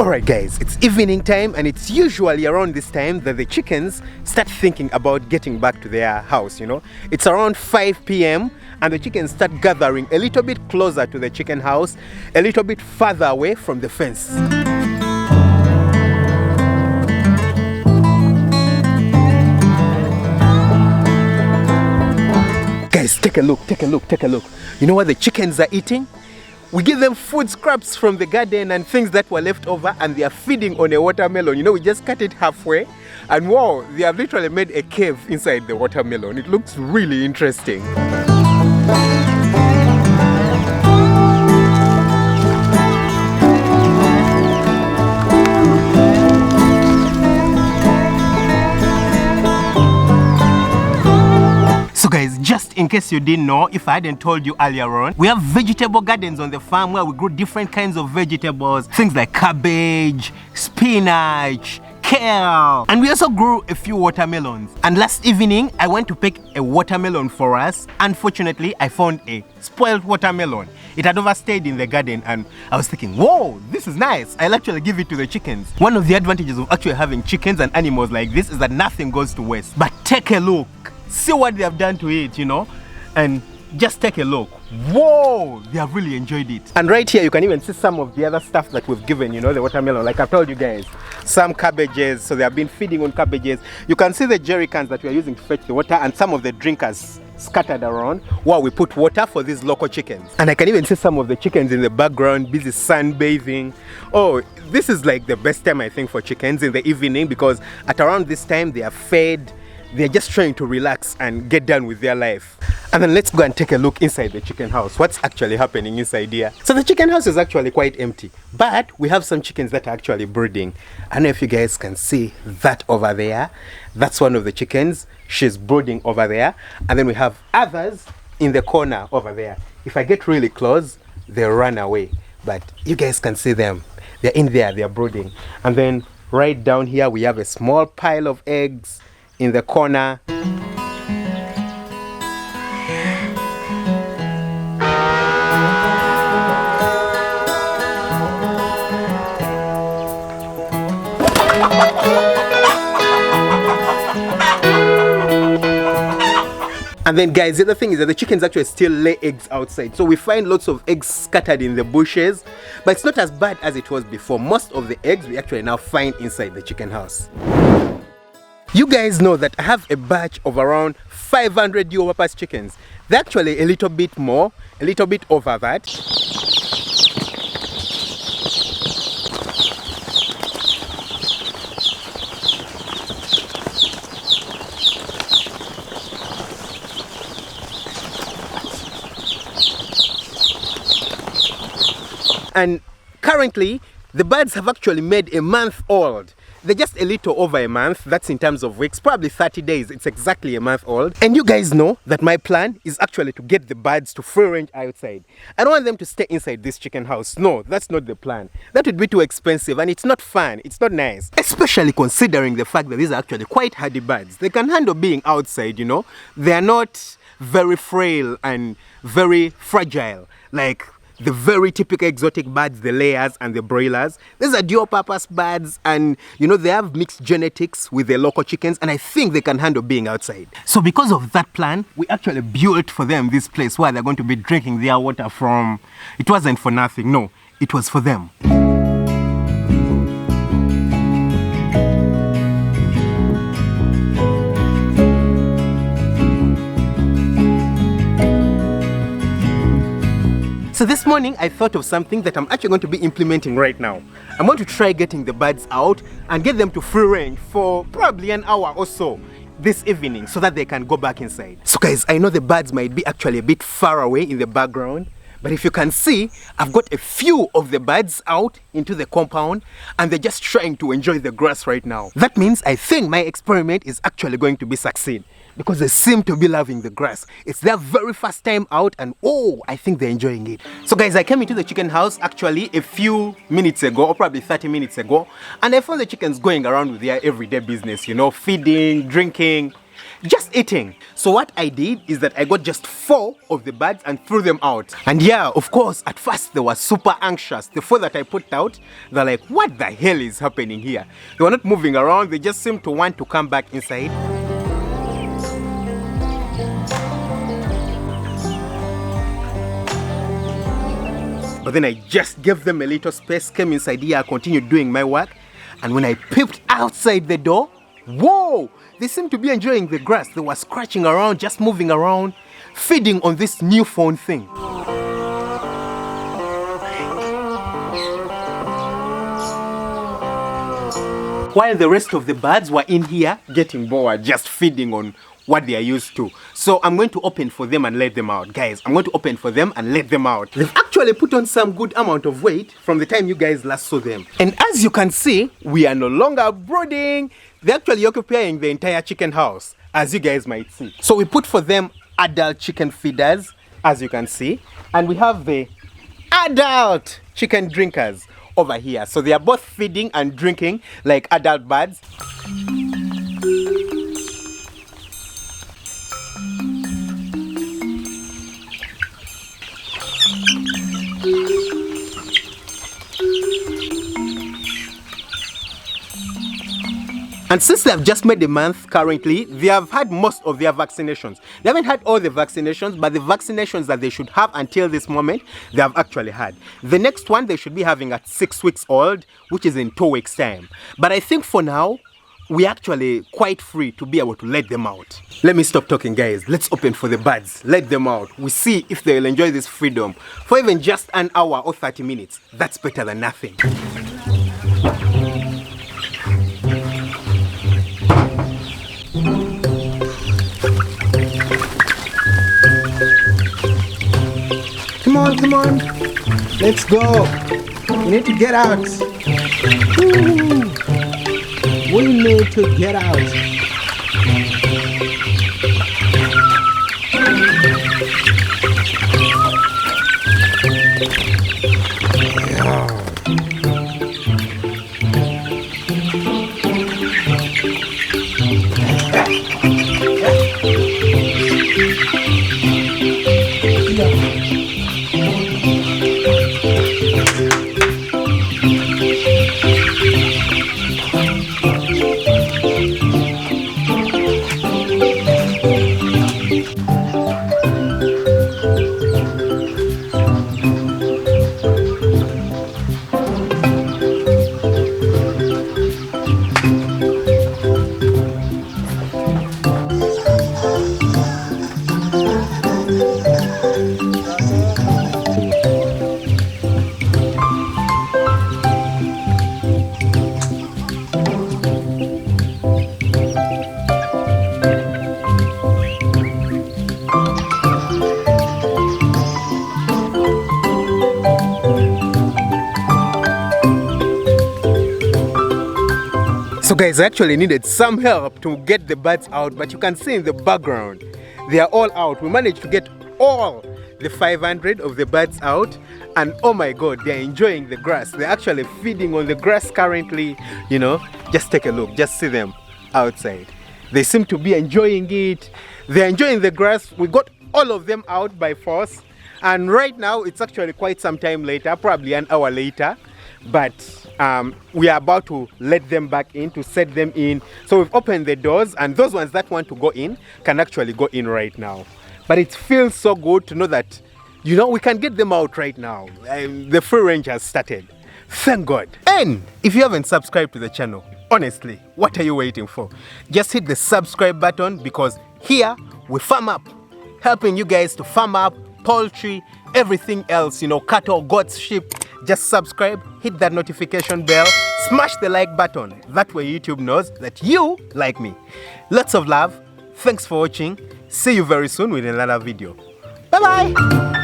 Alright guys, it's evening time and it's usually around this time that the chickens start thinking about getting back to their house, you know. It's around 5 p.m. and the chickens start gathering a little bit closer to the chicken house, a little bit further away from the fence. Guys, take a look. You know what the chickens are eating? We give them food scraps from the garden and things that were left over, and they are feeding on a watermelon. You know, we just cut it halfway and wow, they have literally made a cave inside the watermelon. It looks really interesting. So guys, just in case you didn't know, if I hadn't told you earlier on, we have vegetable gardens on the farm where we grow different kinds of vegetables, things like cabbage, spinach, kale, and we also grew a few watermelons. And last evening, I went to pick a watermelon for us. Unfortunately, I found a spoiled watermelon. It had overstayed in the garden and I was thinking, whoa, this is nice. I'll actually give it to the chickens. One of the advantages of actually having chickens and animals like this is that nothing goes to waste. But take a look. See what they have done to it, you know, and just take a look. Whoa, they have really enjoyed it. And right here you can even see some of the other stuff that we've given, you know, the watermelon. Like I've told you guys, some cabbages, so they have been feeding on cabbages. You can see the jerry cans that we are using to fetch the water and some of the drinkers scattered around while we put water for these local chickens. And I can even see some of the chickens in the background busy sunbathing. Oh, this is like the best time I think for chickens in the evening, because at around this time they are fed. They're just trying to relax and get done with their life. And then let's go and take a look inside the chicken house. What's actually happening inside here? So the chicken house is actually quite empty, but we have some chickens that are actually brooding. I don't know if you guys can see that over there. That's one of the chickens. She's brooding over there. And then we have others in the corner over there. If I get really close, they run away. But you guys can see them. They're in there, they're brooding. And then right down here, we have a small pile of eggs in the corner. And then guys, the other thing is that the chickens actually still lay eggs outside. So we find lots of eggs scattered in the bushes, but it's not as bad as it was before. Most of the eggs we actually now find inside the chicken house. You guys know that I have a batch of around 500 Purpose chickens. They're actually a little bit more, a little bit over that. And currently, the birds have actually made a month old. They're just a little over a month. That's in terms of weeks, probably 30 days. It's exactly a month old. And you guys know that my plan is actually to get the birds to free range outside. I don't want them to stay inside this chicken house. No, that's not the plan. That would be too expensive and it's not fun. It's not nice. Especially considering the fact that these are actually quite hardy birds. They can handle being outside, you know. They are not very frail and very fragile like the very typical exotic birds, the layers and the broilers. These are dual purpose birds and you know, they have mixed genetics with the local chickens and I think they can handle being outside. So because of that plan, we actually built for them this place where they're going to be drinking their water from. It wasn't for nothing, no, it was for them. So this morning I thought of something that I'm actually going to be implementing right now. I'm going to try getting the birds out and get them to free range for probably an hour or so this evening so that they can go back inside. So guys, I know the birds might be actually a bit far away in the background, but if you can see, I've got a few of the birds out into the compound and they're just trying to enjoy the grass right now. That means I think my experiment is actually going to be succeed, because they seem to be loving the grass. It's their very first time out and oh, I think they're enjoying it. So guys, I came into the chicken house actually a few minutes ago, or probably 30 minutes ago, and I found the chickens going around with their everyday business, you know, feeding, drinking. just eating. So what I did is that I got just 4 of the birds and threw them out. And yeah, of course, at first they were super anxious. The 4 that I put out, they're like, what the hell is happening here? They were not moving around, they just seemed to want to come back inside. But then I just gave them a little space, came inside here, continued doing my work. And when I peeped outside the door, whoa! They seemed to be enjoying the grass. They were scratching around, just moving around, feeding on this newfound thing. While the rest of the birds were in here getting bored, just feeding on what they are used to. So I'm going to open for them and let them out. Guys, I'm going to open for them and let them out. They've actually put on some good amount of weight from the time you guys last saw them. And as you can see, we are no longer brooding. They're actually occupying the entire chicken house, as you guys might see. So we put for them adult chicken feeders, as you can see. And we have the adult chicken drinkers over here. So they are both feeding and drinking like adult birds. And since they have just made a month currently, they have had most of their vaccinations. They haven't had all the vaccinations, but the vaccinations that they should have until this moment, they have actually had. The next one they should be having at 6 weeks old, which is in 2 weeks' time. But I think for now, we're actually quite free to be able to let them out. Let me stop talking, guys. Let's open for the birds. Let them out. We see if they'll enjoy this freedom for even just an hour or 30 minutes. That's better than nothing. Come on. Let's go. We need to get out. Woo. We need to get out. So guys, I actually needed some help to get the birds out, but you can see in the background, they are all out. We managed to get all the 500 of the birds out, and oh my god, they're enjoying the grass. They're actually feeding on the grass currently, you know. Just take a look, just see them outside. They seem to be enjoying it. They're enjoying the grass. We got all of them out by force, and right now it's actually quite some time later, probably an hour later, but we are about to let them back in, to set them in. So we've opened the doors, and those ones that want to go in can actually go in right now. But it feels so good to know that, you know, we can get them out right now. The free range has started. Thank God. And if you haven't subscribed to the channel, honestly, what are you waiting for? Just hit the subscribe button, because here we farm up, helping you guys to farm up poultry, everything else, you know, cattle, goats, sheep. Just subscribe, hit that notification bell, smash the like button. That way YouTube knows that you like me. Lots of love. Thanks for watching. See you very soon with another video. Bye bye.